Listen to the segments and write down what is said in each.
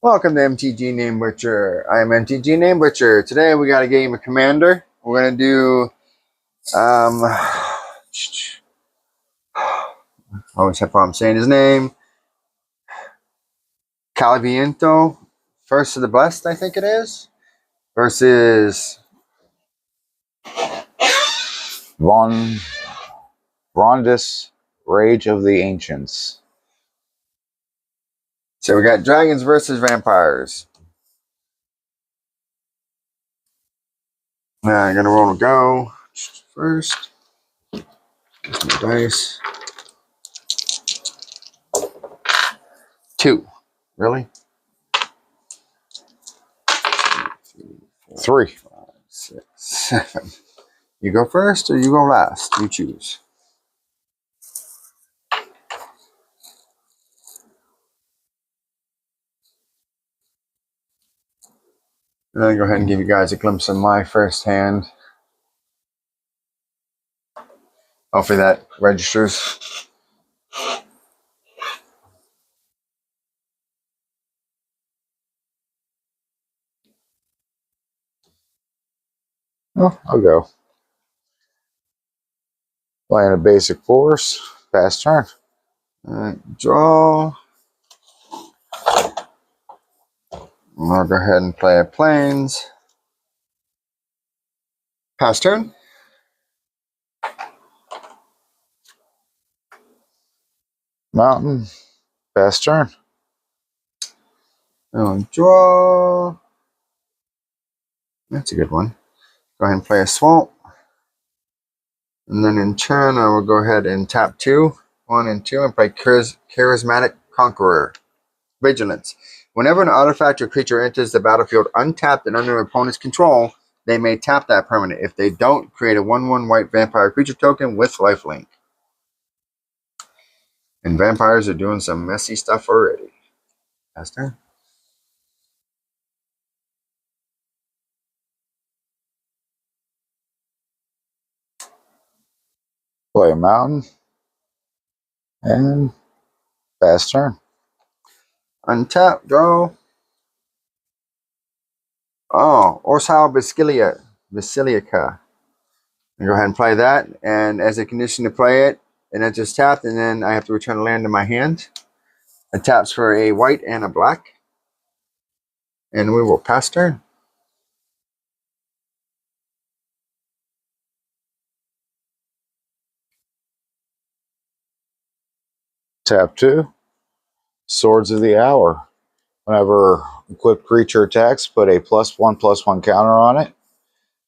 Welcome to MTGNamebutcher. I am MTGNamebutcher. Today we got a game of Commander. We're going to do, I always have problem saying his name. Caliviento, First of the Blessed, I think it is, versus Rondis, Rage of the Ancients. So we got dragons versus vampires. Now I'm going to roll a go first. Get my dice. 2. Really? 3. 5, 6, 7. You go first or you go last? You choose. And I'll go ahead and give you guys a glimpse of my first hand. Hopefully that registers. Oh, I'll go. Playing a basic force. Pass turn. Alright, draw. I'll go ahead and play a plains. Pass turn. Mountain. Pass turn. I'll draw. That's a good one. Go ahead and play a swamp. And then in turn, I will go ahead and tap 2, 1 and 2, and play Charismatic Conqueror. Vigilance. Whenever an artifact or creature enters the battlefield untapped and under an opponent's control, they may tap that permanent. If they don't, create a 1/1 white vampire creature token with lifelink. And vampires are doing some messy stuff already. Pass turn. Play a mountain. And pass turn. Untap, draw. Oh, Orsal Basilica. Go ahead and play that. And as a condition to play it, and it just tapped, and then I have to return a land to my hand. It taps for a white and a black. And we will pass turn. Tap 2. Swords of the Hour. Whenever equipped creature attacks, put a +1/+1 counter on it.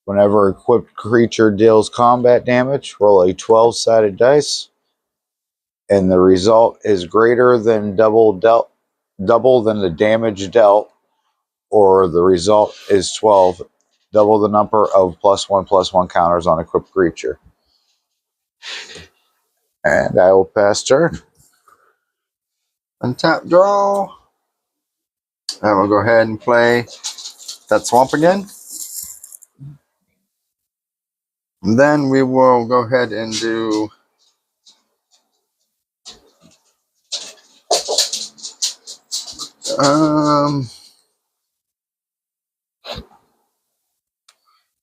Whenever equipped creature deals combat damage, roll a 12-sided dice. And the result is greater than double than the damage dealt, or the result is 12, double the number of +1/+1 counters on equipped creature. And I will pass turn. Untap, draw. And we'll go ahead and play that swamp again. And then we will go ahead and do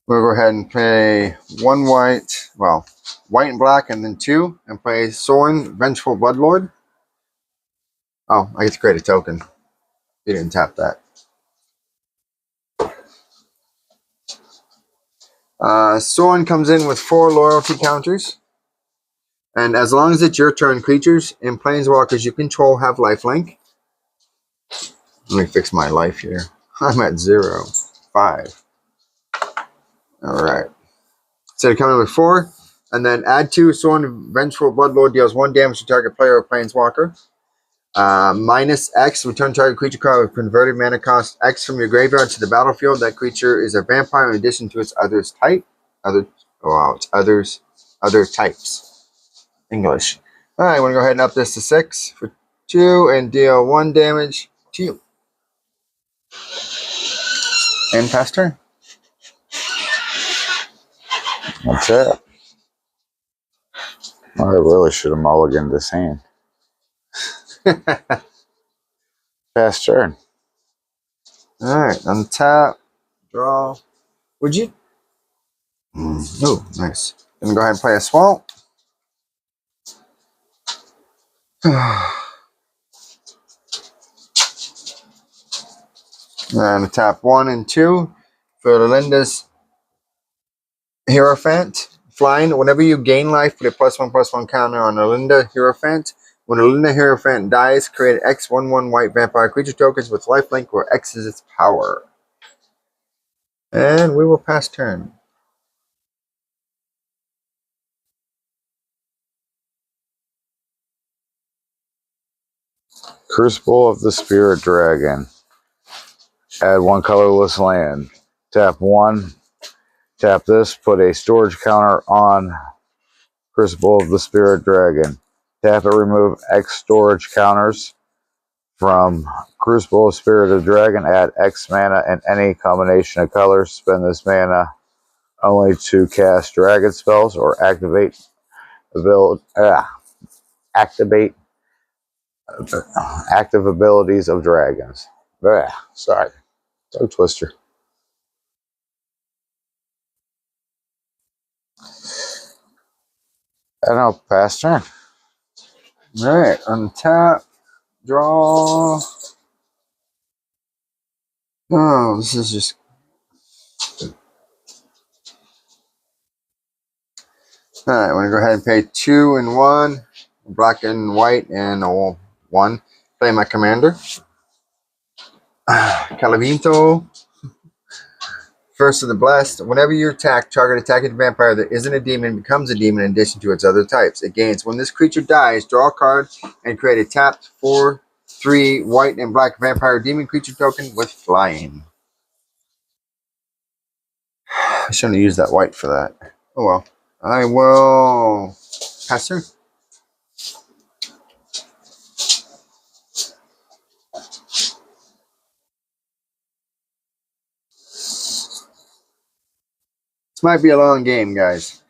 we'll go ahead and play 1 white, well, white and black, and then 2, and play Sorin, Vengeful Bloodlord. Oh, I get to create a token. You didn't tap that. Sorin comes in with 4 loyalty counters. And as long as it's your turn, creatures and planeswalkers you control have lifelink. Let me fix my life here. I'm at 0, 5. Alright. So they come in with 4. And then add 2. Sorin, Vengeful Bloodlord deals 1 damage to target player or planeswalker. -X, return target creature card with converted mana cost X from your graveyard to the battlefield. That creature is a vampire in addition to its others type. Other types. English. Alright, I want to go ahead and up this to 6 for 2 and deal 1 damage to you. And pass turn. That's it. I really should have mulliganed this hand. Pass turn. Alright, untap, draw. Would you? Oh, nice. Gonna go ahead and play a swamp. And tap 1 and 2 for Linda's Hierophant. Flying, whenever you gain life, put a +1/+1 counter on a Linda Hierophant. When a Linda Hierophant dies, create X11 white vampire creature tokens with lifelink where X is its power. And we will pass turn. Crucible of the Spirit Dragon. Add 1 colorless land. Tap 1. Tap this. Put a storage counter on Crucible of the Spirit Dragon. Tap it. Remove X storage counters from Crucible of Spirit of Dragon. Add X mana and any combination of colors. Spend this mana only to cast dragon spells or activate activate active abilities of dragons. Sorry, tongue twister. And I'll pass turn. Alright, untap, draw. Oh, this is just. Alright, I'm going to go ahead and pay 2 and 1. Black and white and a 1. Play my commander. Calavinto. First of the Blessed. Whenever you attack, target attacking vampire that isn't a demon becomes a demon in addition to its other types. It gains. When this creature dies, draw a card and create a tapped 4/3 white and black vampire demon creature token with flying. I shouldn't have used that white for that. Oh well. I will pass turn. This might be a long game, guys.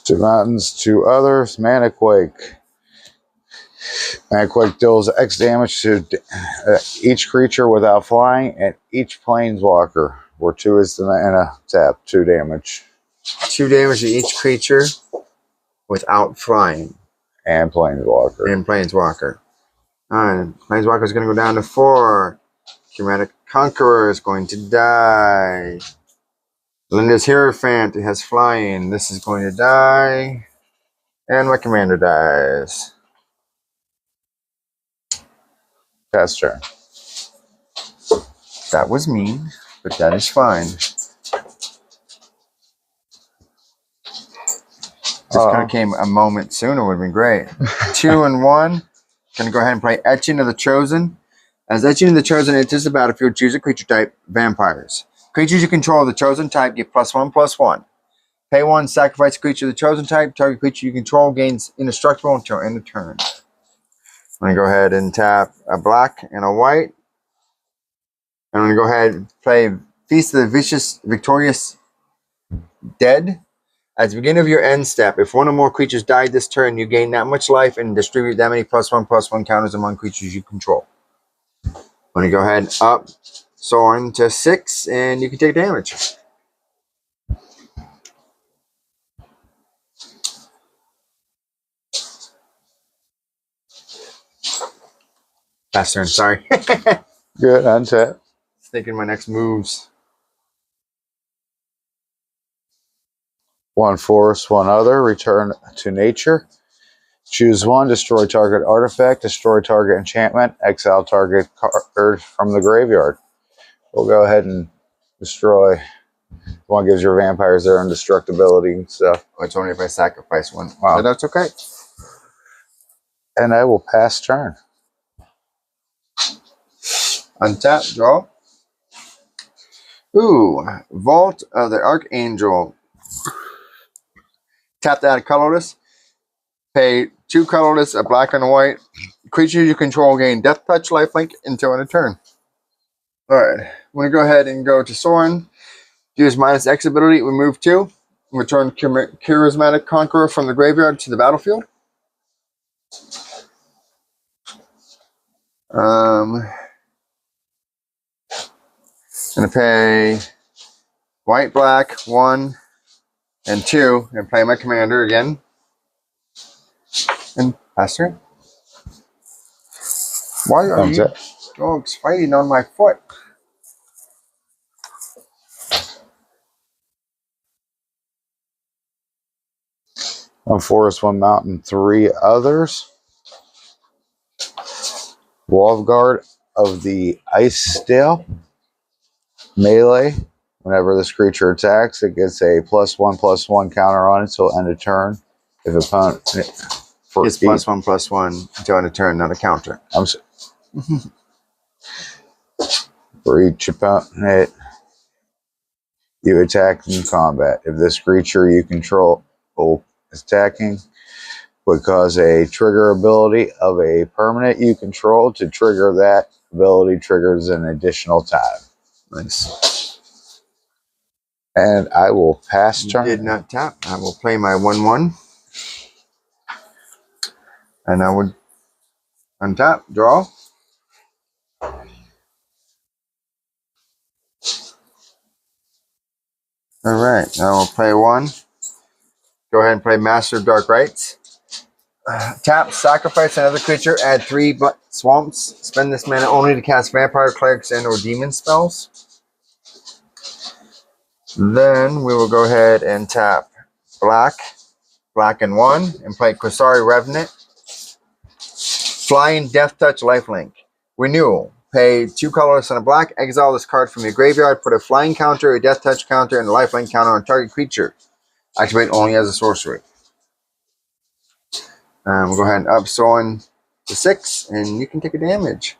Two mountains, 2 others. Mana Quake. Mana Quake deals X damage to each creature without flying and each planeswalker, where 2 is the mana. Tap 2 damage. 2 damage to each creature without flying. And planeswalker. And planeswalker. Alright, planeswalker is going to go down to 4. Chromatic Conqueror is going to die. Linda's Hierophant has flying. This is going to die. And my commander dies. Pass turn. That was mean, but that is fine. This kind of came a moment sooner would have been great. 2 and 1. Gonna go ahead and play Etching of the Chosen. As Etching of the Chosen enters the battlefield, choose a creature type, vampires. Creatures you control of the chosen type get +1/+1. Pay 1, sacrifice a creature of the chosen type. Target creature you control gains indestructible until end of turn. I'm going to go ahead and tap a black and a white. I'm going to go ahead and play Feast of the Victorious Dead. At the beginning of your end step, if 1 or more creatures died this turn, you gain that much life and distribute that many +1/+1 counters among creatures you control. I'm going to go ahead and up Soren to 6, and you can take damage. Pass turn, sorry. Good, untap. Thinking my next moves. 1 forest, 1 other. Return to nature. Choose 1. Destroy target artifact. Destroy target enchantment. Exile target card from the graveyard. We'll go ahead and destroy. One gives your vampires their indestructibility and stuff. Oh, it's only if I sacrifice 1. Wow. But that's okay. And I will pass turn. Untap, draw. Ooh, Vault of the Archangel. Tap that colorless. Pay 2 colorless, a black and a white. Creature you control gain Death Touch, lifelink until end of turn. Alright, I'm going to go ahead and go to Soren. Use minus X ability, remove 2. Return Charismatic Conqueror from the graveyard to the battlefield. Gonna pay white, black, 1 and 2, and play my commander again. And pass turn. Why are you dogs fighting on my foot? One forest, one mountain, 3 others. Guard of the Ice Dale. Melee. Whenever this creature attacks, it gets a +1/+1 counter on it until end of turn. If opponent for it's +1/+1 until end of turn, not a counter. For each opponent you attack in combat. If this creature you control is attacking, would cause a trigger ability of a permanent you control to trigger that ability triggers an additional time. Nice. And I will pass turn. Did not tap. I will play my 1/1. And I would untap, draw. Alright, I will play 1. Go ahead and play Master of Dark Rites. Tap, sacrifice another creature, add 3 swamps. Spend this mana only to cast vampire, clerics, and or demon spells. Then we will go ahead and tap black, black and 1, and play Qasari Revenant. Flying Death Touch, lifelink. Renewal. Pay 2 colorless and a black. Exile this card from your graveyard. Put a flying counter, a death touch counter, and a lifelink counter on target creature. Activate only as a sorcery. We'll go ahead and up Soren to 6, and you can take a damage.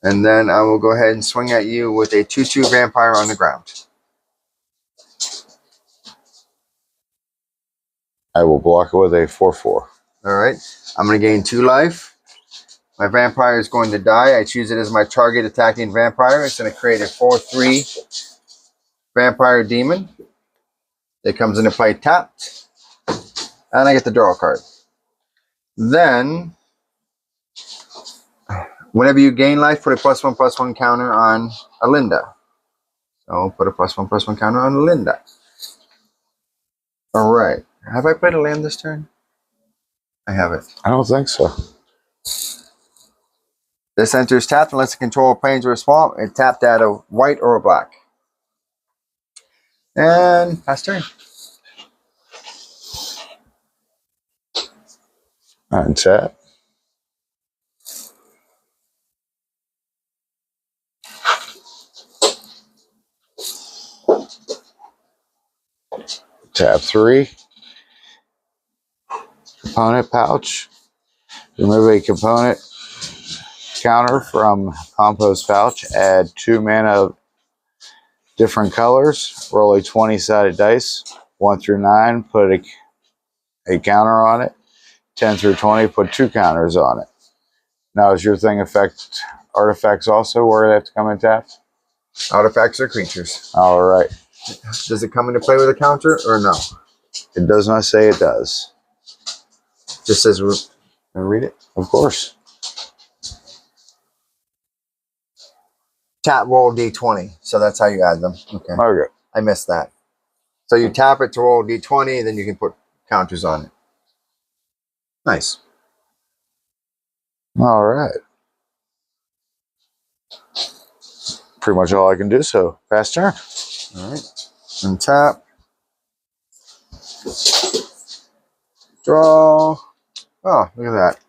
And then I will go ahead and swing at you with a 2/2 vampire on the ground. I will block it with a 4/4. Alright. I'm going to gain 2 life. My vampire is going to die. I choose it as my target attacking vampire. It's going to create a 4/3 vampire demon. It comes into play tapped. And I get to draw a card. Then, whenever you gain life, put a +1/+1 counter on Alinda. So put a +1/+1 counter on Alinda. Alright. Have I played a land this turn? I haven't. I don't think so. This enters tapped unless it controls a plains or a swamp. It tapped at a white or a black. And pass turn. Untap. Tap 3. Component pouch. Remove a component counter from compost pouch. Add 2 mana of different colors. Roll a 20-sided dice. 1 through 9. Put a counter on it. 10 through 20. Put 2 counters on it. Now, does your thing affect artifacts also, where they have to come in tapped? Artifacts are creatures. All right. Does it come into play with a counter or no? It does not say it does. Just says, read it. Of course. Tap, roll D20. So that's how you add them. Okay. Okay. I missed that. So you tap it to roll D20, then you can put counters on it. Nice. All right. Pretty much all I can do, so pass turn. All right. And tap. Draw. Oh, look at that.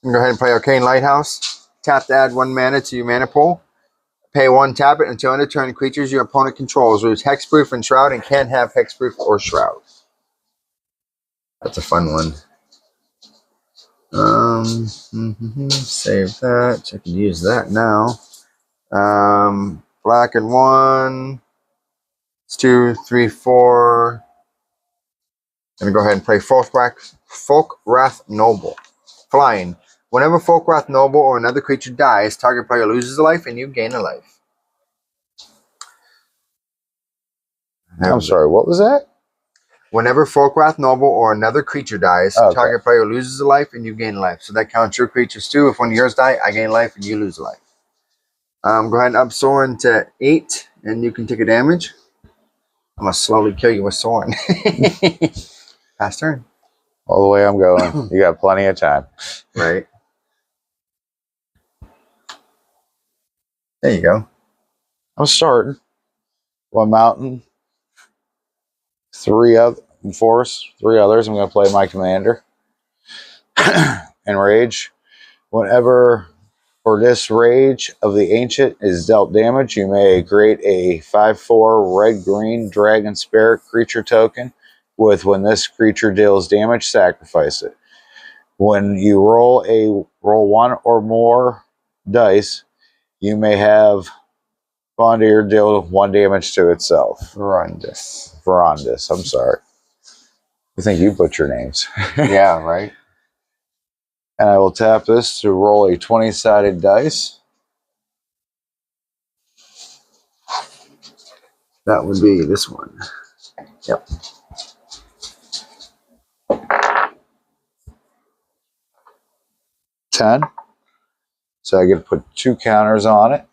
I'm going to go ahead and play Arcane Lighthouse. Tap to add 1 mana to your mana pool. Pay 1, tap it until end of turn. Creatures your opponent controls lose Hexproof and Shroud and can't have Hexproof or Shroud. That's a fun one. Save that. I can use that now. Black and 1. It's 2, 3, 4. Gonna go ahead and play Folk Wrath Noble. Flying. Whenever Folk Wrath Noble or another creature dies, target player loses a life and you gain a life. I'm sorry, what was that? Whenever Folk Wrath Noble or another creature dies, target player loses a life and you gain a life. So that counts your creatures too. If one of yours die, I gain life and you lose a life. Go ahead and up Soren to 8 and you can take a damage. I'm going to slowly kill you with Soren. Pass turn. All the way I'm going. You got plenty of time. Right. There you go. I'm starting. One mountain. 3 other forest. 3 others. I'm going to play my commander. Enrage. Whenever for this rage of the ancient is dealt damage, you may create a 5/4 red-green dragon spirit creature token with when this creature deals damage, sacrifice it. When you roll 1 or more dice, you may have Fondir deal 1 damage to itself. Verandis, I'm sorry. I think you butcher names. Yeah, right. And I will tap this to roll a 20-sided dice. That would be this one. Yep. $10. So I get to put 2 counters on it.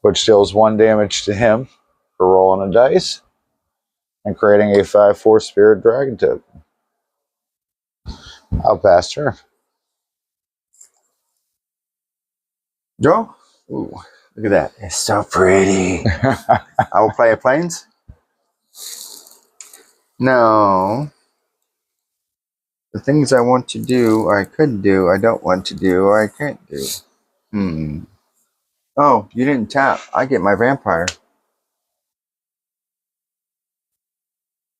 Which deals 1 damage to him for rolling a dice and creating a 5/4 spirit dragon token. I'll pass turn. Joe? Ooh, look at that. It's so pretty. I will play a plains. No. The things I want to do, or I could do, I don't want to do, or I can't do. Oh, you didn't tap. I get my vampire.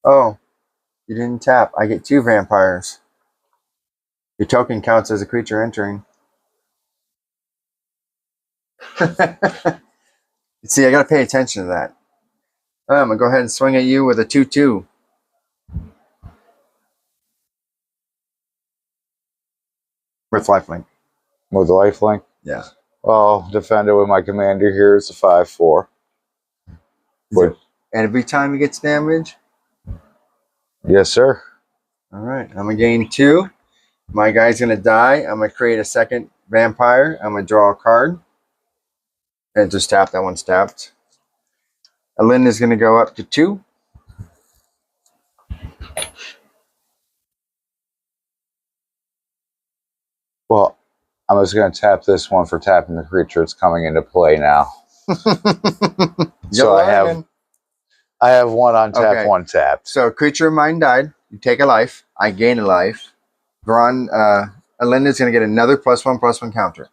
Oh, you didn't tap. I get 2 vampires. Your token counts as a creature entering. See, I gotta pay attention to that. I'm gonna go ahead and swing at you with a 2/2. With lifelink. With the lifelink? Yeah. Well, defend it with my commander here. It's a 5/4. And every time he gets damage? Yes, sir. Alright, I'm gonna gain 2. My guy's gonna die. I'm gonna create a second vampire. I'm gonna draw a card. And just tap. That one's tapped. Alin is gonna go up to 2. Well, I'm just going to tap this one for tapping the creature. It's coming into play now. So I have 1 on tap, okay. 1 tapped. So creature of mine died. You take a life. I gain a life. Alin is going to get another +1/+1 counter.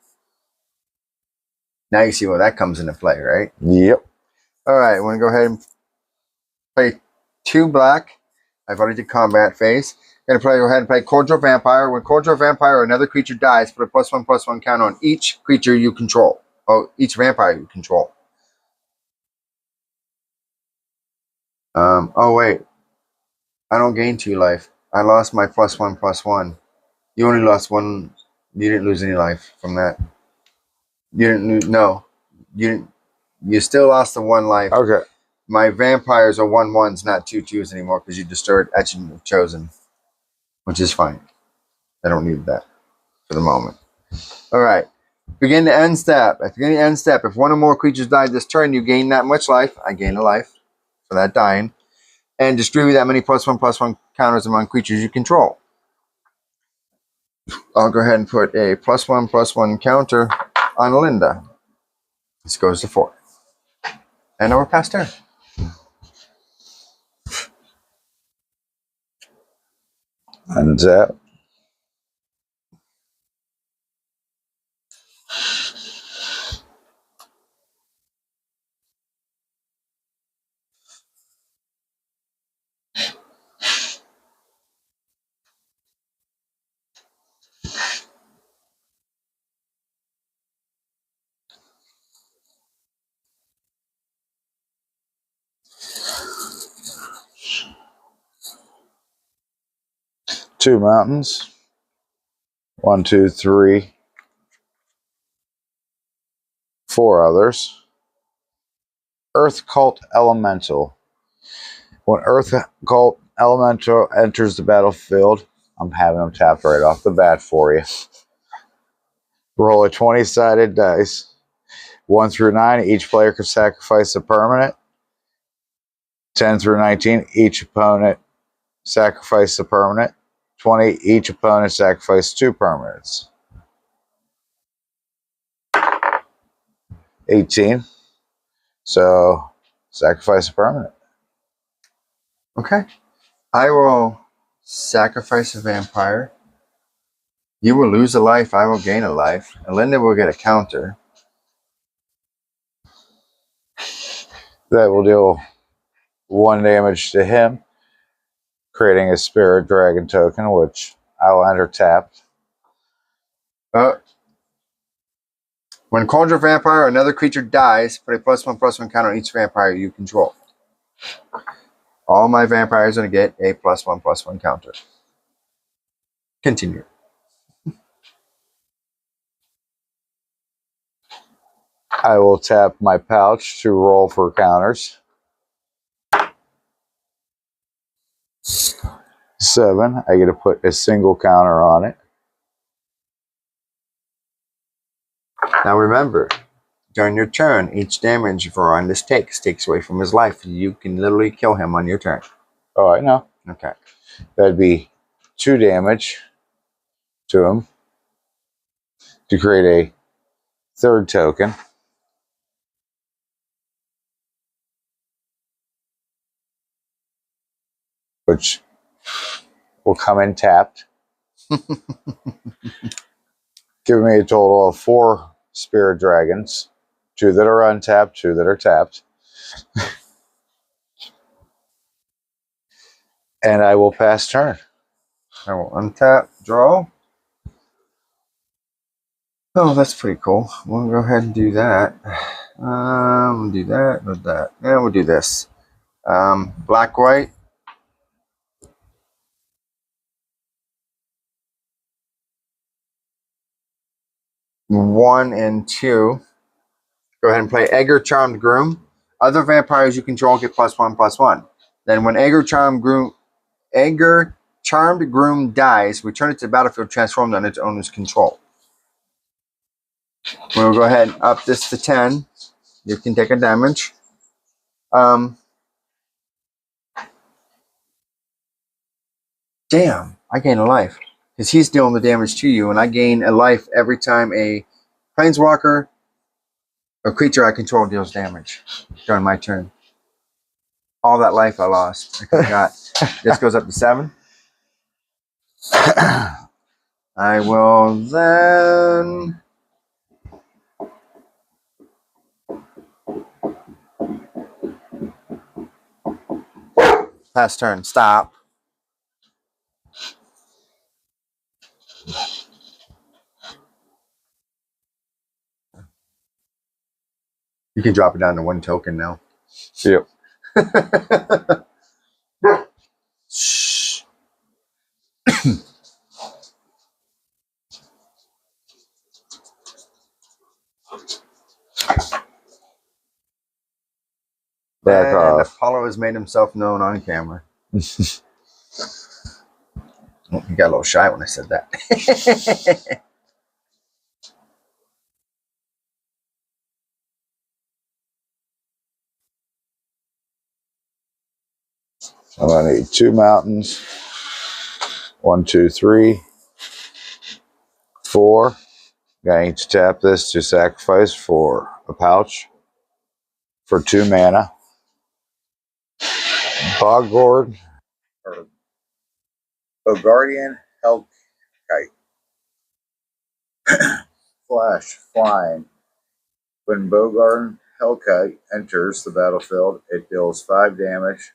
Now you see where that comes into play, right? Yep. All right, I want to go ahead and play 2 black. I've already did combat phase. I'm going to go ahead and play Cordial Vampire. When Cordial Vampire or another creature dies, put a +1/+1 counter on each creature you control. Oh, each vampire you control. Oh, wait. I don't gain 2 life. I lost my +1/+1. You only lost 1. You didn't lose any life from that. You didn't lose. No. You didn't. You still lost the 1 life. Okay. My vampires are 1/1s, not 2/2s anymore because you destroyed Etching of Chosen, which is fine. I don't need that for the moment. All right. Begin to end step. At the beginning of end step, if 1 or more creatures died this turn, you gain that much life. I gain a life for that dying. And distribute that many +1/+1 counters among creatures you control. I'll go ahead and put a +1/+1 counter on Linda. This goes to 4. And now we're past turn. Untap. 2 mountains. 1, 2, 3, 4 others. Earth Cult Elemental. When Earth Cult Elemental enters the battlefield, I'm having them tapped right off the bat for you. Roll a 20-sided dice. 1 through 9, each player can sacrifice a permanent. 10 through 19, each opponent sacrifice a permanent. 20, each opponent sacrifice 2 permanents. 18. So, sacrifice a permanent. Okay. I will sacrifice a vampire. You will lose a life. I will gain a life. And Linda will get a counter. That will deal 1 damage to him, creating a Spirit Dragon token, which I will enter tapped. When Conjure Vampire or another creature dies, put a +1/+1 counter on each vampire you control. All my vampires are going to get a +1/+1 counter. Continue. I will tap my pouch to roll for counters. 7. I get to put a single counter on it. Now remember, during your turn, each damage Verandis takes away from his life. You can literally kill him on your turn. Oh, I know. Okay. That'd be 2 damage to him to create a 3rd token. Which will come in tapped. Giving me a total of 4 Spirit Dragons. 2 that are untapped, 2 that are tapped. And I will pass turn. I will untap, draw. Oh, that's pretty cool. We'll go ahead and do that. We'll do that with that. Yeah, we'll do this. Black, white. One and 2. Go ahead and play Egger Charmed Groom. Other vampires you control get +1/+1. Then when Egger Charmed Groom dies, return it to the battlefield transformed on its owner's control. We'll go ahead and up this to 10. You can take a damage. Damn, I gain a life. Because he's dealing the damage to you, and I gain a life every time a planeswalker or creature I control deals damage during my turn. All that life I lost. I got. This goes up to 7. I will then pass turn. Stop. You can drop it down to 1 token now. Yep. Shh. Back And off. Apollo has made himself known on camera. Oh, he got a little shy when I said that. I'm going to need 2 mountains. 1, 2, 3, 4. Going to tap this to sacrifice for a pouch for 2 mana. Boguardian Hellkite. Flash, flying. When Boguardian Hellkite enters the battlefield, it deals 5 damage.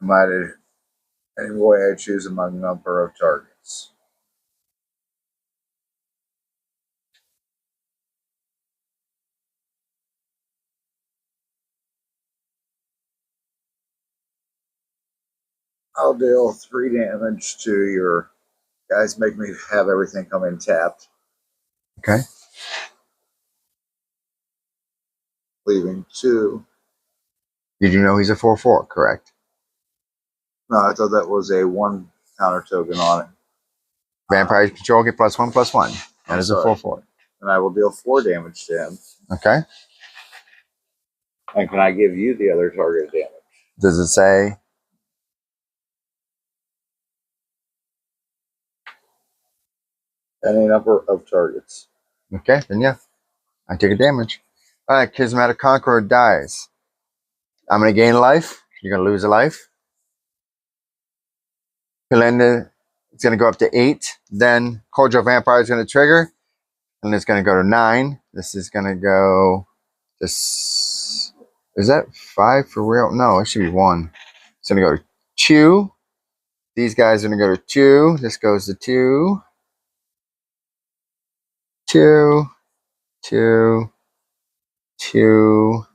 Divided any way I choose among a number of targets. I'll deal 3 damage to your guys. Make me have everything come in tapped. Okay. Leaving 2. Did you know he's a 4/4, correct? No, I thought that was a 1 counter token on it. Vampire control, get +1/+1. That is a 4/4. And I will deal 4 damage to him. Okay. And can I give you the other target damage? Does it say? Any number of targets. Okay, then yeah. I take a damage. Alright, Charismatic Conqueror dies. I'm going to gain a life. You're going to lose a life. Kalinda, it's going to go up to 8. Then Cordial Vampire is going to trigger. And it's going to go to 9. This is going to go... This, is that 5 for real? No, it should be 1. It's going to go to 2. These guys are going to go to 2. This goes to 2. 2. 2. 2.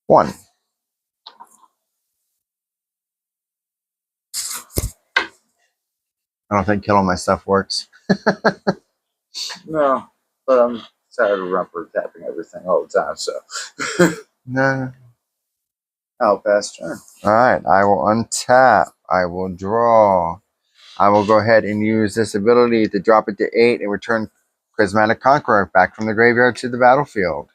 1. I don't think killing my stuff works. No, but I'm tired of Rumper tapping everything all the time, so. No. I'll pass turn. Alright, I will untap. I will draw. I will go ahead and use this ability to drop it to 8 and return Charismatic Conqueror back from the graveyard to the battlefield.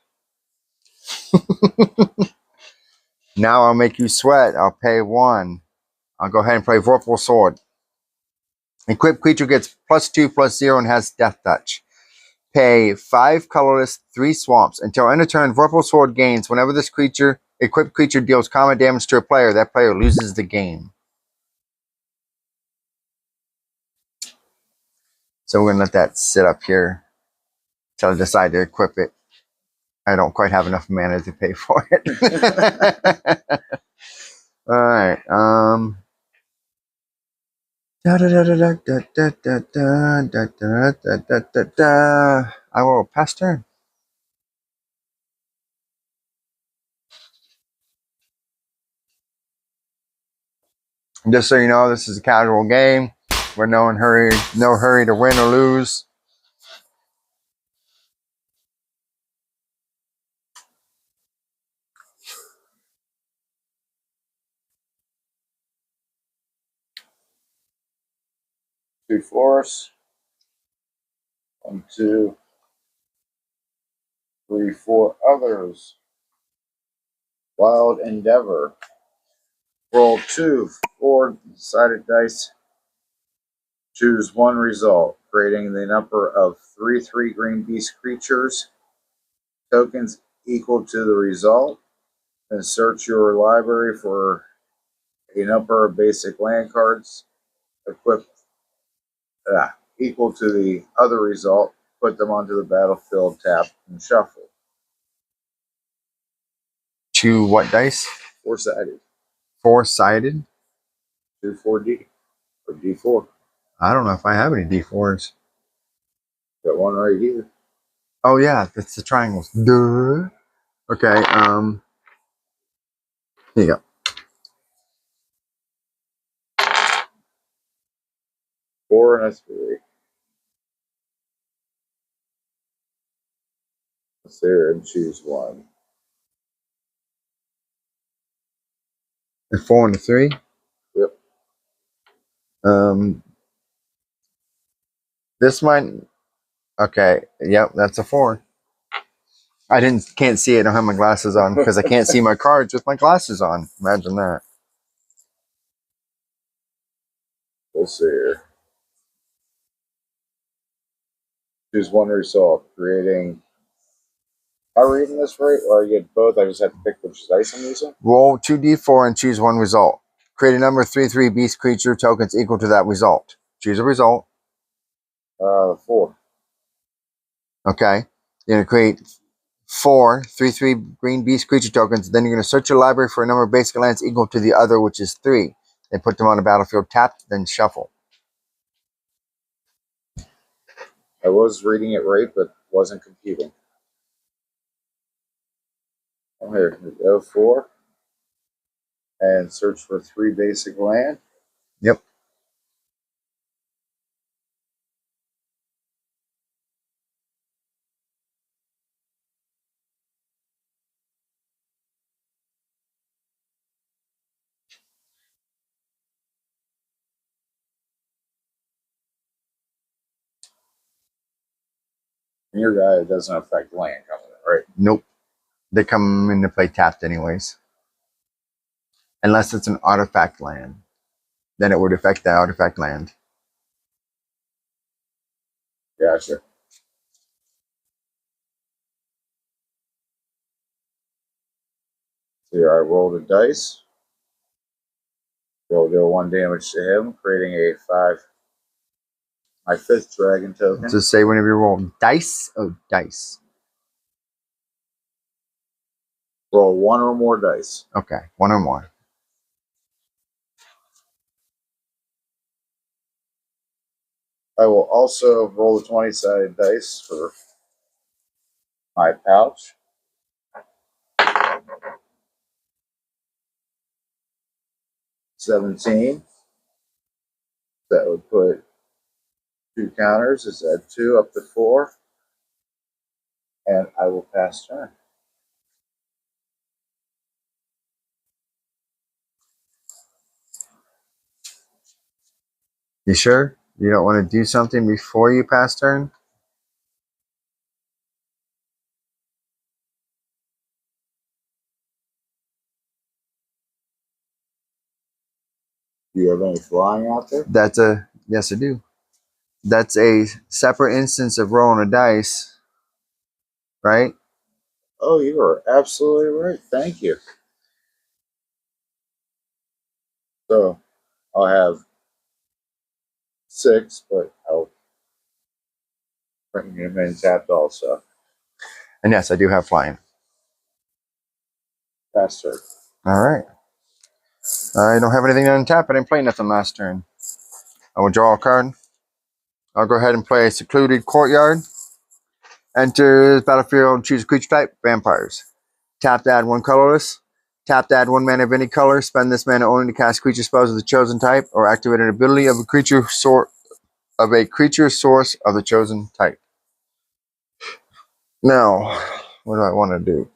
Now I'll make you sweat. I'll pay 1. I'll go ahead and play Vorpal Sword. Equipped creature gets +2/+0 and has Death Touch. Pay 5 colorless, 3 swamps. Until end of turn, Vorpal Sword gains whenever this equipped creature deals combat damage to a player, that player loses the game. So we're going to let that sit up here until I decide to equip it. I don't quite have enough mana to pay for it. Alright, I will pass turn. Just so you know, this is a casual game. We're no hurry to win or lose. Two forests. 1, 2, 3, 4 others. Wild Endeavor. Roll 2 4-sided dice. Choose 1 result, creating the number of 3/3 green beast creatures. Tokens equal to the result. Then search your library for a number of basic land cards equipped equal to the other result. Put them onto the battlefield, tap, and shuffle. 2 what dice? 4-sided. 4-sided? 2 4D or D4. I don't know if I have any D4s. Got one right here. Oh yeah, that's the triangles. Duh. Okay, here you go. 4 and a 3. Let's see here and choose 1. A 4 and a 3. Yep. This might. Okay, yep, that's a 4. I can't see it. I don't have my glasses on because I can't see my cards with my glasses on. Imagine that. We'll see here. Choose 1 result, creating. Am I reading this right? Or I get both? I just have to pick which dice I'm using? Roll 2d4 and choose 1 result. Create a number of 3/3 beast creature tokens equal to that result. Choose a result. 4. Okay. You're going to create 4 3/3 green beast creature tokens. Then you're going to search your library for a number of basic lands equal to the other, which is 3. Then put them on the battlefield tapped, then shuffle. I was reading it right, but wasn't computing. Oh, here we go. 4. and search for 3 basic land. Yep. And your guy doesn't affect land coming in, right? Nope. They come into play tapped anyways. Unless it's an artifact land. Then it would affect the artifact land. Gotcha. So here I rolled a dice. We'll deal 1 damage to him, creating a 5. My 5th dragon token. Just say whenever you roll dice. Oh, dice. Roll 1 or more dice. Okay, 1 or more. I will also roll the 20-sided dice for my pouch. $17. That would put 2 counters. Is that 2 up to 4? And I will pass turn. You sure? You don't want to do something before you pass turn? Do you have any flying out there? That's a, yes I do. That's a separate instance of rolling a dice, right? Oh, you are absolutely right. Thank you. So I'll have 6, but I'll bring him in tapped also. And yes, I do have flying. Pass turn. Alright. I don't have anything to untap. I didn't play nothing last turn. I will draw a card. I'll go ahead and play a Secluded Courtyard. Enter the battlefield, choose a creature type, vampires. Tap to add 1 colorless. Tap to add 1 mana of any color. Spend this mana only to cast creature spells of the chosen type or activate an ability of a creature source of the chosen type. Now, what do I want to do?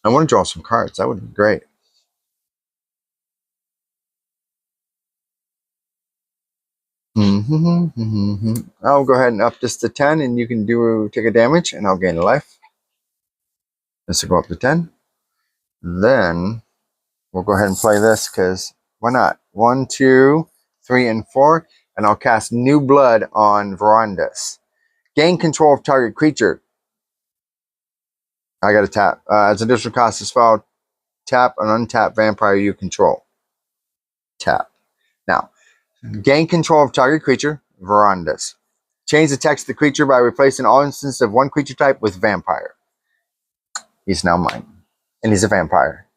I want to draw some cards. That would be great. I'll go ahead and up this to 10, and you can take a damage, and I'll gain a life. This will go up to 10. Then we'll go ahead and play this because why not? 1, 2, 3, and 4, and I'll cast New Blood on Verandas. Gain control of target creature. I got to tap. As additional cost is spell, tap an untapped vampire you control. Tap. Now, gain control of target creature, Verandas. Change the text of the creature by replacing all instances of 1 creature type with vampire. He's now mine. And he's a vampire.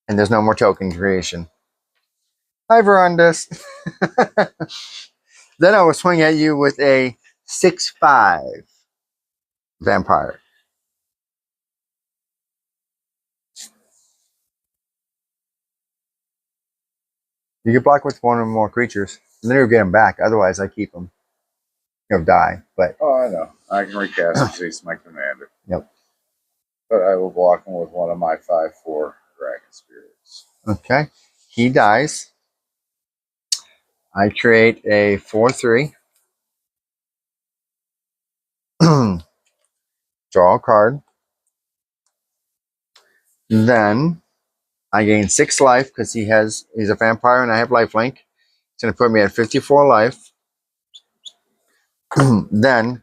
And there's no more token creation. Hi, Verandas. Then I will swing at you with a 6/5 vampire. You can block with 1 or more creatures. And then you'll get him back. Otherwise, I keep him. He'll die. But Oh, I know. I can recast because he's my commander. Yep. But I will block him with one of my 5/4 dragon spirits. Okay. He dies. I create a 4/3. Draw a card. Then I gain 6 life because he's a vampire and I have lifelink. It's going to put me at 54 life. Then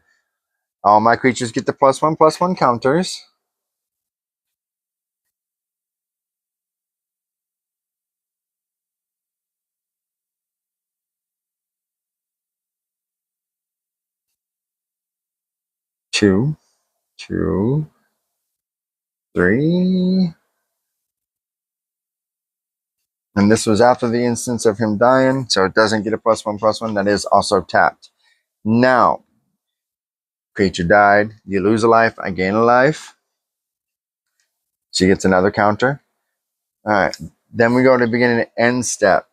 all my creatures get the +1/+1 counters. Two, 3. And this was after the instance of him dying, so it doesn't get a +1/+1. That is also tapped. Now, creature died. You lose a life. I gain a life. She gets another counter. All right. Then we go to beginning and end step.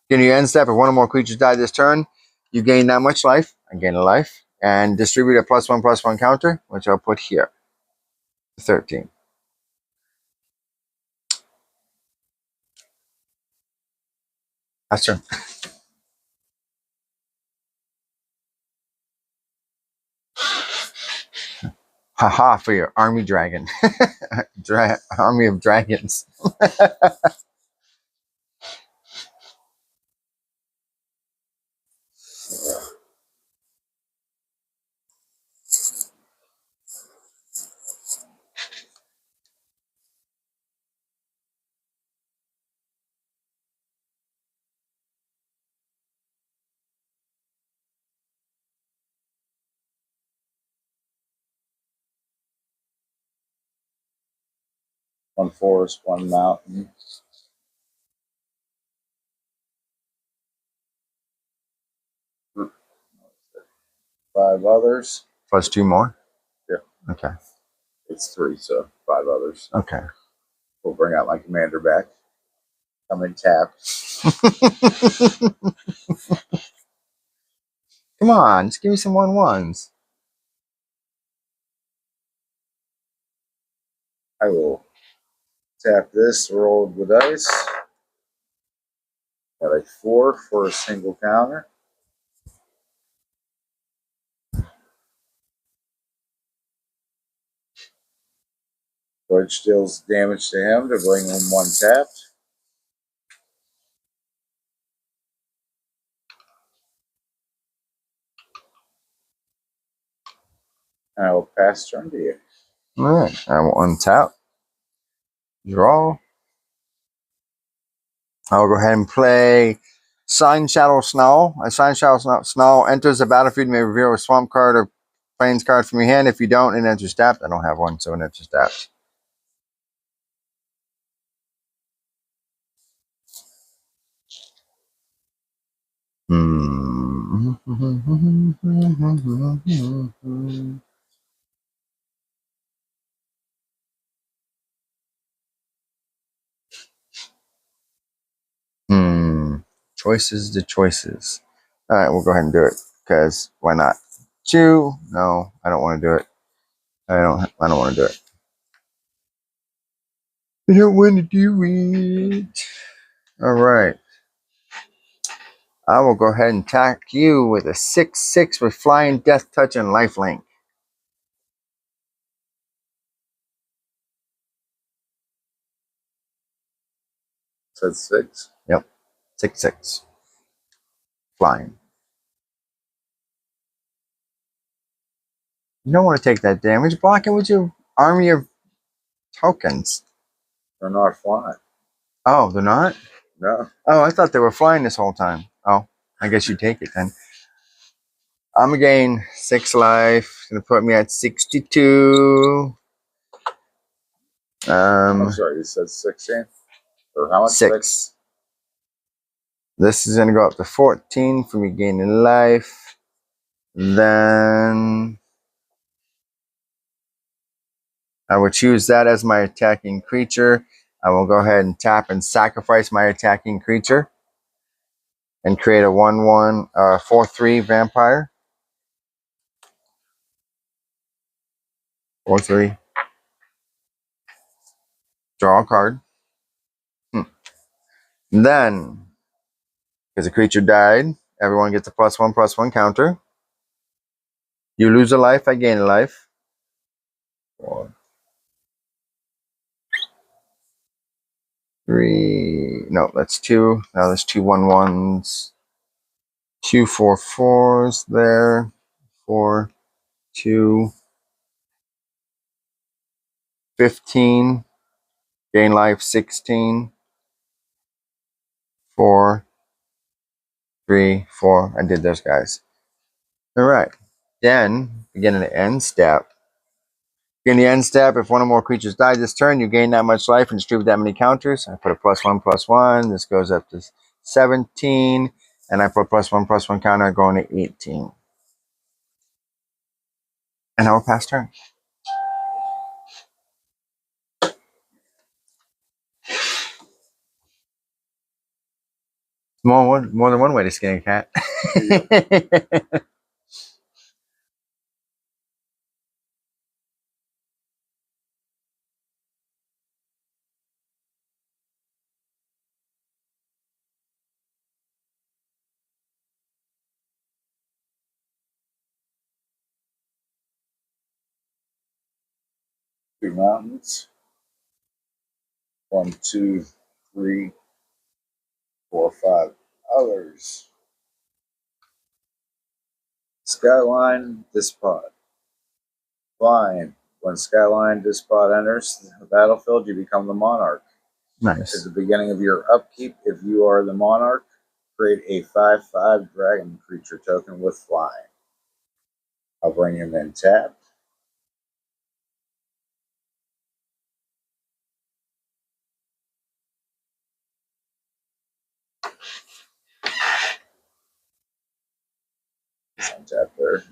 Beginning and end step, if one or more creatures die this turn, you gain that much life. I gain a life. And distribute a +1/+1 counter, which I'll put here. 13. That's turn. Haha for your army dragon. Army of dragons. One forest, one mountain. Five others. Plus 2 more? Yeah. Okay. It's 3, so 5 others. Okay. We'll bring out my commander back. Come and tap. Come on, just give me some 1/1s. I will tap this, roll the dice. Got a 4 for a single counter. Which deals damage to him to bring him 1 tapped. And I will pass turn to you. Alright, I will untap. Draw. I will go ahead and play Sign Shadow Snow. A Sign Shadow Snow enters the battlefield. You may reveal a swamp card or plains card from your hand. If you don't, it enters tapped. I don't have one, so it enters tapped. Choices to choices. All right, we'll go ahead and do it because why not? 2. No, I don't want to do it. I don't want to do it. I don't want to do it. All right. I will go ahead and attack you with a 6/6 with flying, death touch, and lifelink. Said 6. Yep. 6/6. Flying. You don't want to take that damage. Block it with your army of tokens. They're not flying. Oh, they're not? No. Oh, I thought they were flying this whole time. Oh, I guess you take it then. I'm going to gain 6 life. Going to put me at 62. I'm sorry, you said 16? Or how much? 6. This is going to go up to 14 for me gaining life. Then I will choose that as my attacking creature. I will go ahead and tap and sacrifice my attacking creature and create a 1/1 4/3 vampire. 4/3. Draw a card. Then, because the creature died, everyone gets a +1/+1 counter. You lose a life, I gain a life. 4, 3. No, that's 2. Now there's 2 1/1s. 2 4/4s there. 4, 2, 15. Gain life 16. 4, 3, 4. I did those guys. All right. Then, begin the end step. In the end step, if one or more creatures die this turn, you gain that much life and distribute that many counters. I put a +1/+1. This goes up to 17. And I put +1/+1 counter going to 18. And I will pass turn. More than one way to skin a cat. Two mountains. 1, 2, 3, 4, 5 others. Skyline Despot. Flying. When Skyline Despot enters the battlefield, you become the monarch. Nice. At the beginning of your upkeep, if you are the monarch, create a 5/5 dragon creature token with flying. I'll bring him in tapped. Untap there.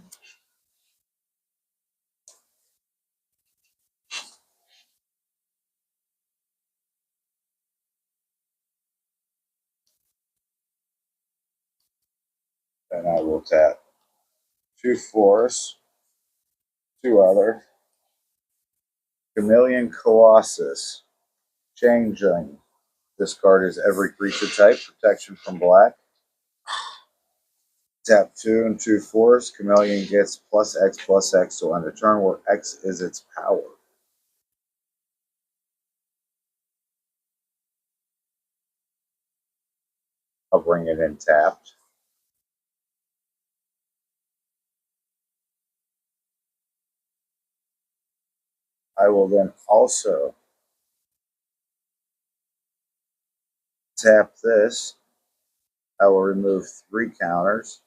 Then I will tap 2 forests, 2 other. Chameleon Colossus. Changeling. This card is every creature type. Protection from black. Tap 2 and 2 forests. Chameleon gets +X/+X to end a turn where X is its power. I'll bring it in tapped. I will then also tap this. I will remove 3 counters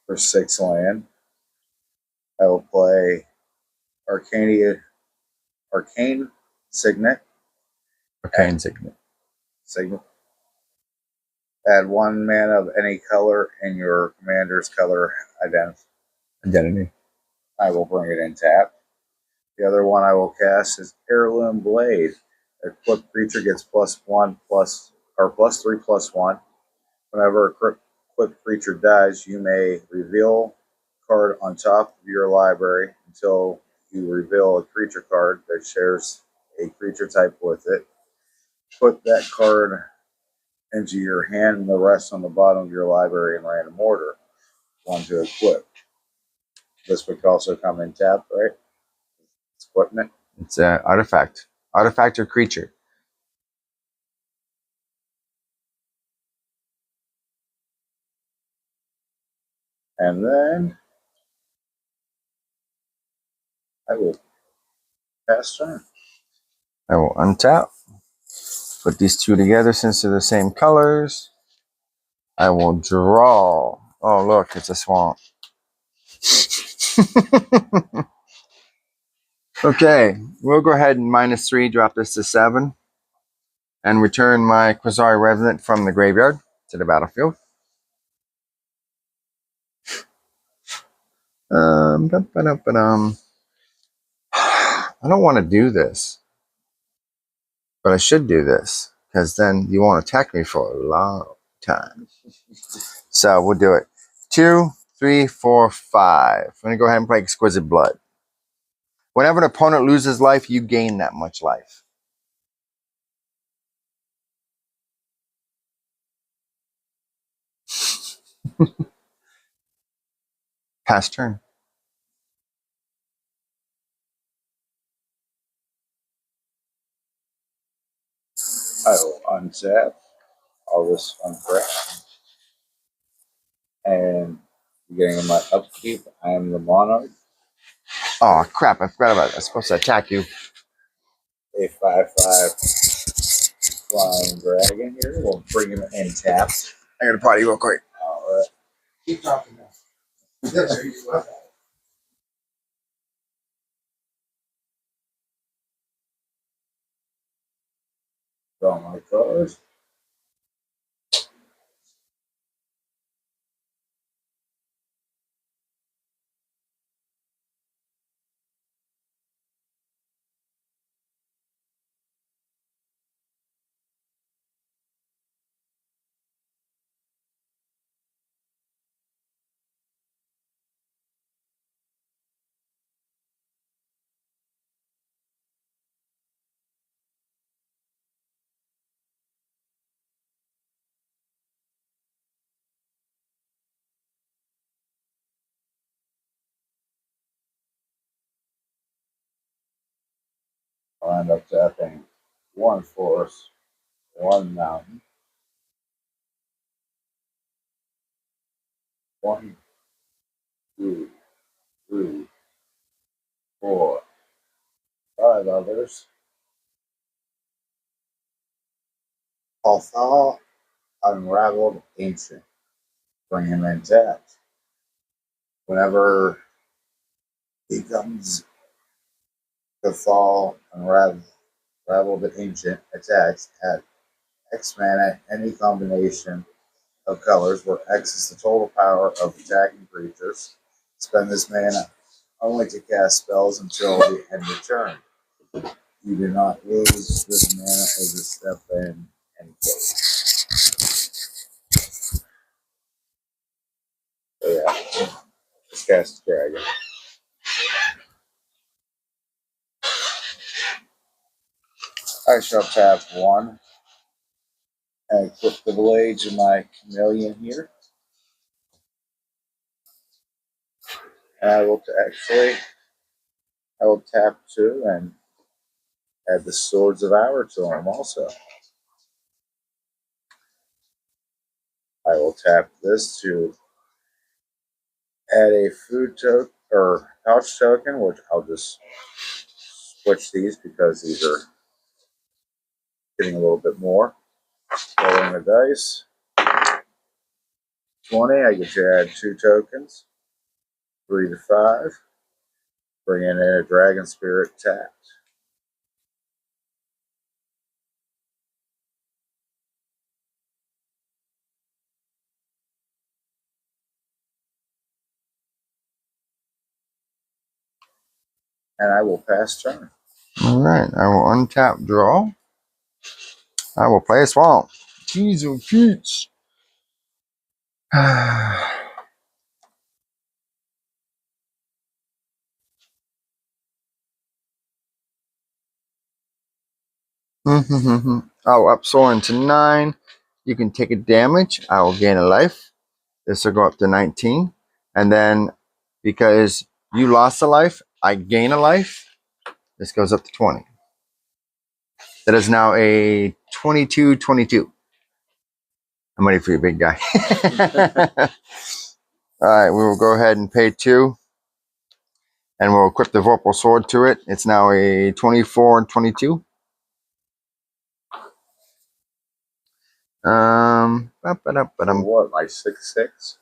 for 6 land. I will play Arcane Signet. Arcane Signet. Add 1 mana of any color in your commander's color Identity. I will bring it in tap. The other one I will cast is Heirloom Blade. Equipped creature gets +3/+1. Whenever a equipped creature dies, you may reveal a card on top of your library until you reveal a creature card that shares a creature type with it. Put that card into your hand and the rest on the bottom of your library in random order. 1 to equip. This would also come in tap, right? It's equipment. It's an artifact. Artifact or creature. And then I will pass turn. I will untap. Put these 2 together since they're the same colors. I will draw. Oh, look, it's a swamp. Okay, we'll go ahead and -3, drop this to 7, and return my Quasari Revenant from the graveyard to the battlefield. I don't want to do this, but I should do this because then you won't attack me for a long time. So we'll do it. 2, 3, 4, 5. I'm going to go ahead and play Exquisite Blood. Whenever an opponent loses life, you gain that much life. Pass turn. I will untap all this uncrap. And beginning of my upkeep, I am the monarch. Oh, crap. I forgot about it. I'm supposed to attack you. A 5/5 flying dragon here. We'll bring him in tapped. I got to party real quick. All right. Keep talking now. Draw my cards. I'll end up tapping 1 forest, 1 mountain, 1, 2, 3, 4, 5 others. Although unraveled ancient, bring him intact. Whenever he comes to fall, unraveled ancient attacks at X mana any combination of colors where X is the total power of attacking creatures. Spend this mana only to cast spells until the end of turn. You do not lose this mana as a step in any case. So yeah, just cast Dragon. I shall tap 1 and equip the blades of my chameleon here. And I will tap 2 and add the Swords of Hour to them also. I will tap this to add a food token or pouch token, which I'll just switch these because these are getting a little bit more. Rolling the dice. 20, I get to add 2 tokens. 3 to 5. Bring in a Dragon Spirit tapped. And I will pass turn. All right, I will untap draw. I will play a swamp. Jeez, oh, peach. I will up Soaring to 9. You can take a damage. I will gain a life. This will go up to 19. And then because you lost a life, I gain a life. This goes up to 20. That is now a 22-22. I'm ready for you, big guy. All right, we will go ahead and pay 2. And we'll equip the Vorpal Sword to it. It's now a 24-22. What, like 6/6?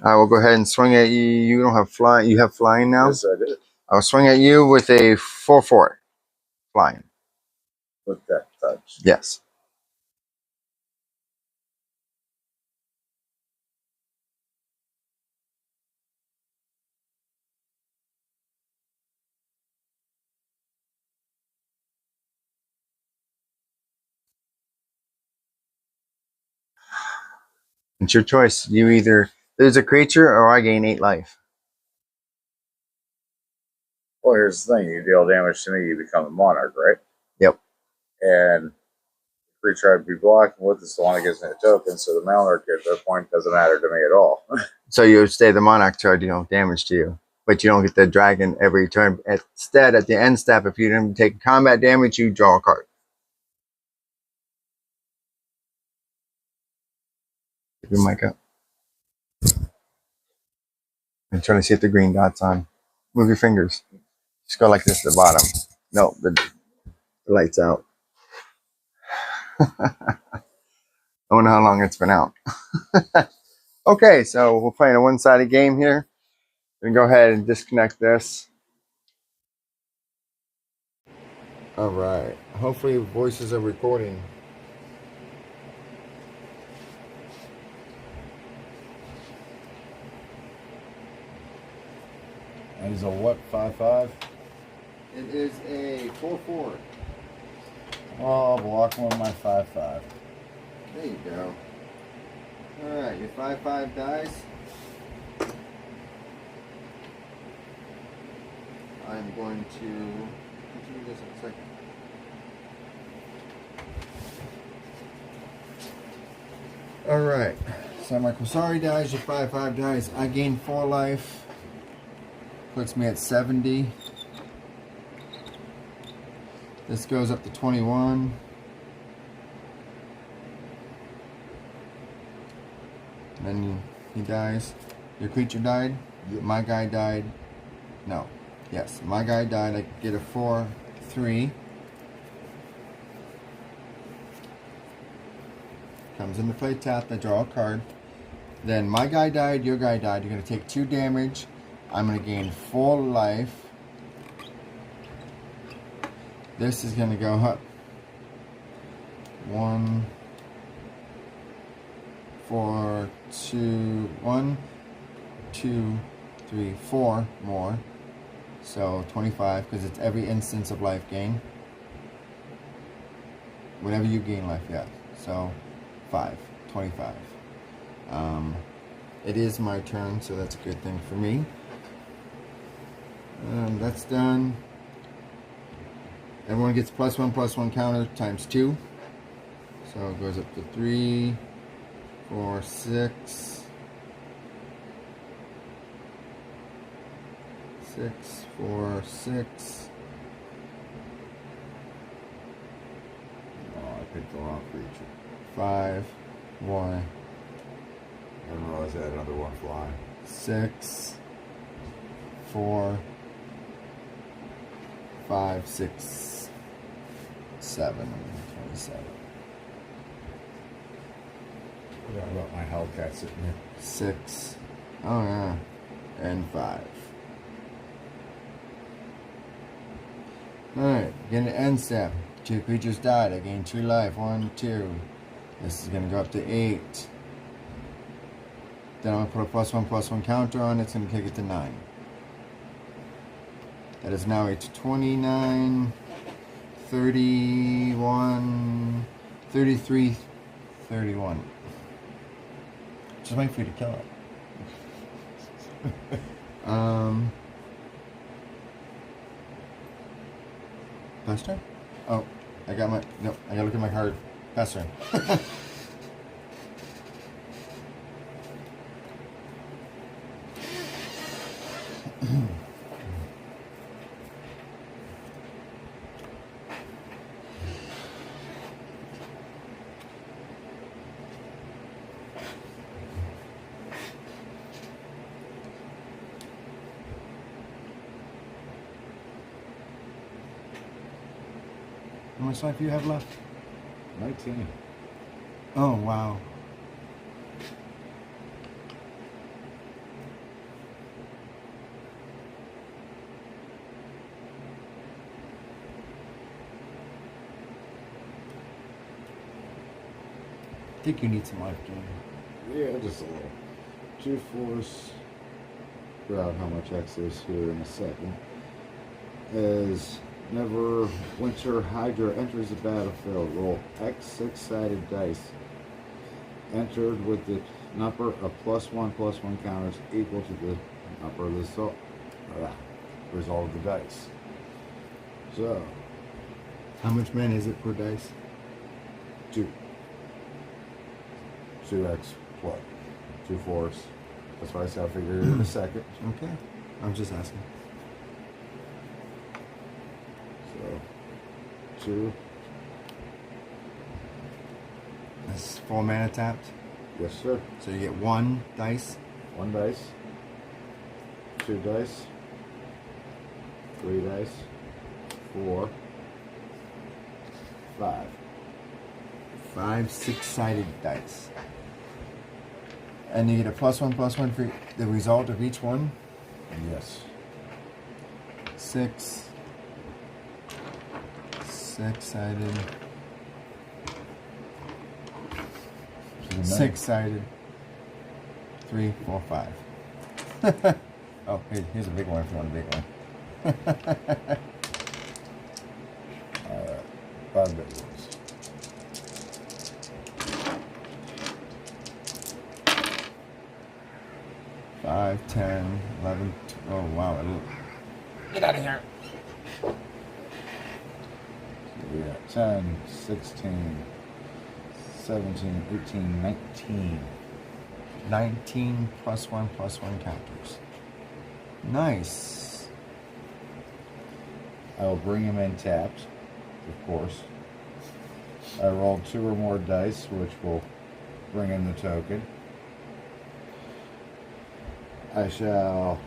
I will go ahead and swing at you. You don't have flying. You have flying now? Yes, I did. I'll swing at you with a 4/4 flying. With that touch. Yes. It's your choice. You either lose a creature or I gain 8 life. Well, here's the thing. You deal damage to me, you become a monarch, right? Yep. And the creature I'd be blocking with is the one that gives me a token, so the monarch at that point doesn't matter to me at all. So you stay the monarch to deal damage to you. But you don't get the dragon every turn. Instead, at the end step, if you didn't take combat damage, you draw a card. Keep your mic up. I'm trying to see if the green dot's on. Move your fingers. Just go like this at the bottom. No, the light's out. I wonder how long it's been out. Okay, so we're playing a one-sided game here. We can go ahead and disconnect this. All right. Hopefully voices are recording. And he's a what, 5/5? It is a 4/4. Oh, I'll block him with my 5/5. There you go. All right, your 5/5 dies. I'm going to continue this in a second. All right. So my Kosari dies, your 5/5 dies. I gain 4 life. Puts me at 70. This goes up to 21. And then he dies. Your creature died. Yep. My guy died. No. Yes, my guy died. I get a 4/3. Comes into play tapped. I draw a card. Then my guy died. Your guy died. You're going to take 2 damage. I'm going to gain 4 life. This is going to go up 1, 4, 2, 1, 2, 3, 4 more. So 25, because it's every instance of life gain. Whenever you gain life, yeah. So 25. It is my turn, so that's a good thing for me. That's done. Everyone gets +1/+1 counter times 2. So it goes up to 3, 4, 6. 6, 4, 6. Oh, I picked the wrong creature. 5, 1, I didn't realize I had another one flying. 6, 4, 5, 6, 7, 27. I forgot about my Hellcat sitting here. 6. Oh yeah. And 5. Alright, get an end step. 2 creatures died. I gain 2 life. 1, 2. This is gonna go up to 8. Then I'm gonna put a +1/+1 counter on it. It's gonna take it to 9. That is now a 29, 31, 33, 31. Just wait for you to kill it. Pass turn? Oh, I got my, nope, I gotta look at my card. Pass turn. How much life do you have left? 19. Oh, wow. I think you need some life gain. Yeah, just a little. 2 force. Figure out how much X is here in a second. As whenever Winter Hydra enters the battlefield, roll X 6-sided dice. Entered with the number of +1/+1 counters equal to the number of the result of the dice. So, How much mana is it per dice? 2. 2x what? 2 force. That's why I said I'll figure it in a second. Okay. I was just asking. So, 2. This is 4 mana tapped. Yes, sir. So you get 1 dice. 1 dice. 2 dice. 3 dice. 4. 5. 5 6-sided dice. And you get a +1/+1 for the result of each one. Yes. 6 6-sided. 6-sided. 3, 4, 5. Oh, here's a big one if you want a big one. 5 big ones. 5, 10, 11. Oh, wow. Get out of here. We got 10, 16, 17, 18, 19. 19 +1/+1 counters. Nice. I will bring him in tapped. of course. I rolled 2 or more dice, which will bring in the token. I shall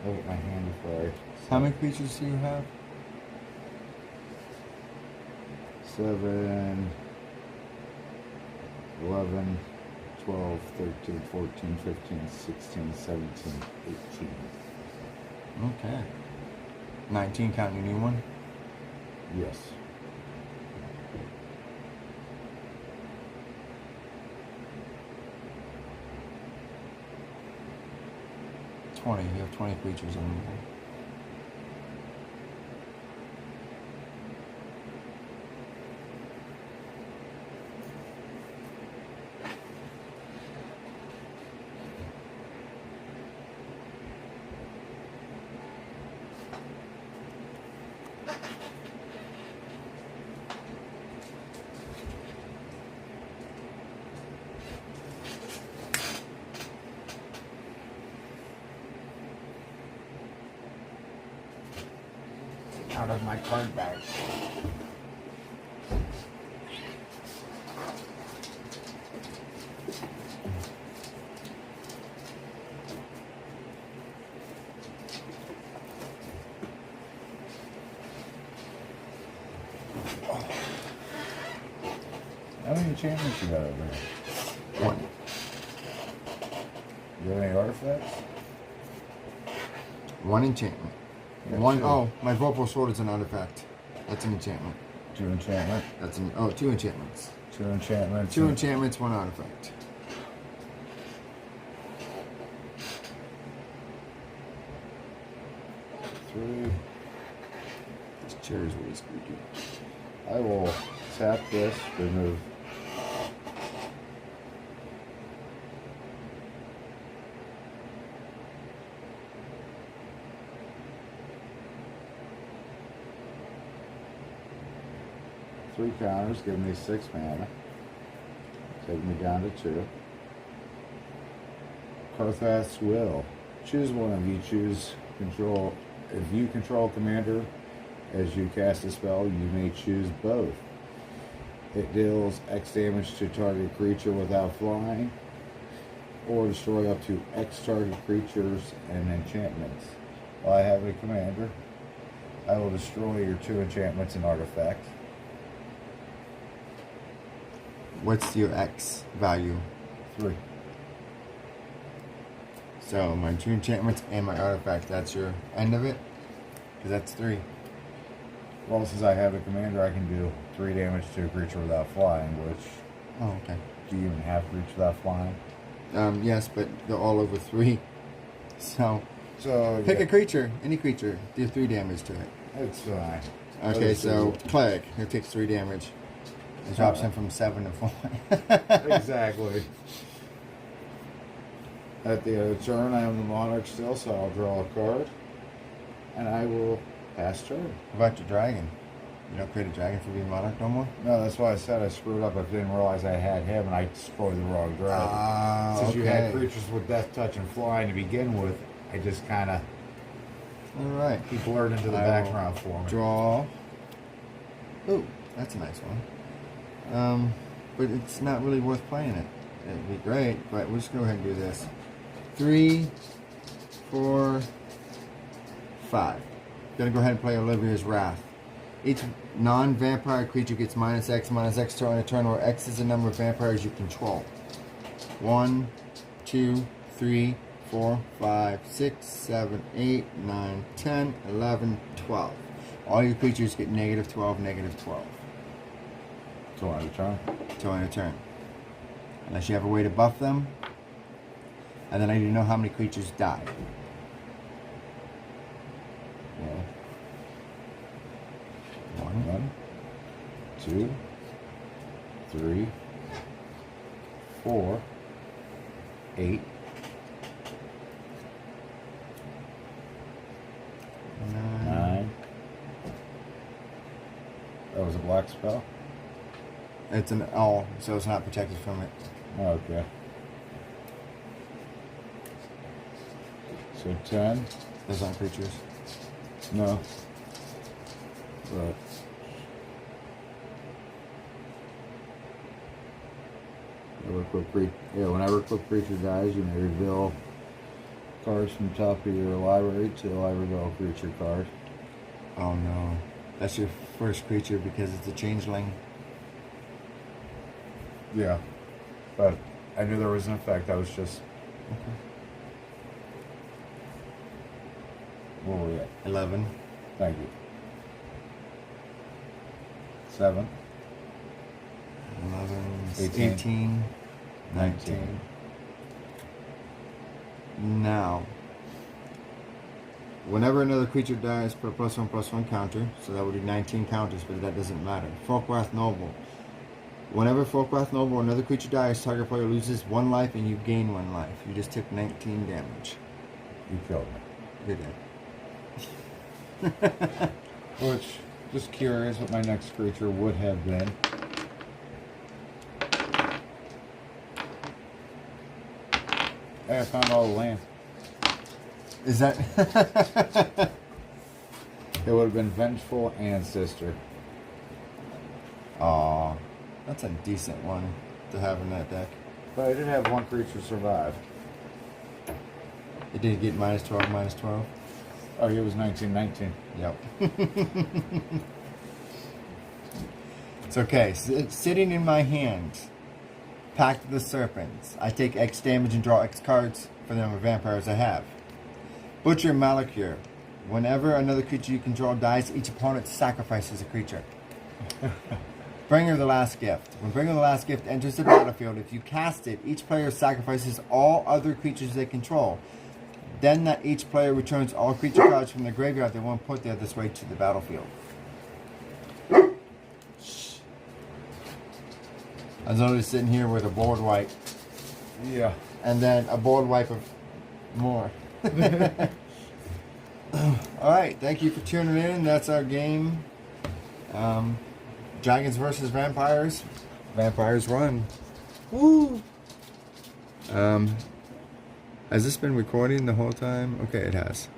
look at my hand before I... How many creatures do you have? 7, 11, 12, 13, 14, 15, 16, 17, 18. Okay. 19 counting your new one? Yes. You have 20 creatures on the board. Out of my card bag. How many enchantments you got over here? 1. You have any artifacts? 1 enchantment. Yeah, 1. two. Oh, my Vorpal Sword is an artifact. That's an enchantment. 2 enchantment. That's an 2 enchantments. 2 enchantments. 2 enchantments, 1 artifact. Three. This chair is really squeaky. I will tap this, remove. Three counters, give me 6 mana. Take me down to 2. Karthas will. Choose one of you. Choose control. If you control commander, as you cast a spell, you may choose both. It deals X damage to target creature without flying, or destroy up to X target creatures and enchantments. While I have a commander, I will destroy your 2 enchantments and artifacts. What's your X value? 3. So my 2 enchantments and my artifact, that's your end of it? Because that's 3. Well, since I have a commander, I can do 3 damage to a creature without flying, which... Oh, okay. Do you even have creatures without flying? Yes, but they're all over 3. So pick yeah, a creature, any creature, do 3 damage to it. it's fine. Okay, so Cleric, who takes 3 damage. It drops him from 7 to 4. Exactly. At the end of the turn, I am the monarch still, so I'll draw a card. And I will pass turn. What about your dragon? You don't create a dragon for being monarch no more? No, that's why I said I screwed up. I didn't realize I had him, and I destroyed the wrong dragon. Since you had creatures with death touch and flying to begin with, I just kind of... Alright. He blurred into the background for me. Draw. Ooh, that's a nice one. But it's not really worth playing it. It'd be great, but we'll just go ahead and do this. 3, 4, 5. Gonna go ahead and play Olivia's Wrath. Each non-vampire creature gets -X till end of turn, where X is the number of vampires you control. 1, 2, 3, 4, 5, 6, 7, 8, 9, 10, 11, 12. All your creatures get -12, -12. Till end of turn. Till end of turn. Unless you have a way to buff them. And then I need to know how many creatures die. Well, One, 1, 2, 3, 4, 8, 9. That was a black spell? It's an all, so it's not protected from it. Okay. So 10. Those aren't creatures. No. But whenever a quick creature dies, you may reveal cards from the top of your library till I reveal a creature card. Oh no. That's your first creature because it's a changeling. Yeah. But I knew there was an effect. I was just... Okay. Where were we at? 11. Thank you. 7. 11. 18. 18. 19. Now, whenever another creature dies, put a +1/+1 counter. So that would be 19 counters, but that doesn't matter. Folkwrath Noble. Whenever Folkwrath Noble or another creature dies, target player loses 1 life and you gain 1 life. You just took 19 damage. You killed me. You did. Which, just curious what my next creature would have been. Hey, I found all the land. Is that... It would have been Vengeful Ancestor. Aw, that's a decent one to have in that deck. But I did have one creature survive. It did get -12, -12. Oh, it was 1919. Yep. It's okay. Sitting in my hand, Pact of the Serpents. I take X damage and draw X cards for the number of vampires I have. Butcher Malakir. Whenever another creature you control dies, each opponent sacrifices a creature. Bringer of the Last Gift. When Bringer of the Last Gift enters the battlefield, if you cast it, each player sacrifices all other creatures they control. Then that each player returns all creature cards from the graveyard they won't put there this way to the battlefield. I was only sitting here with a board wipe. Yeah. And then a board wipe of more. Alright, thank you for tuning in. That's our game. Dragons versus Vampires. Vampires run. Woo! Has this been recording the whole time? Okay, it has.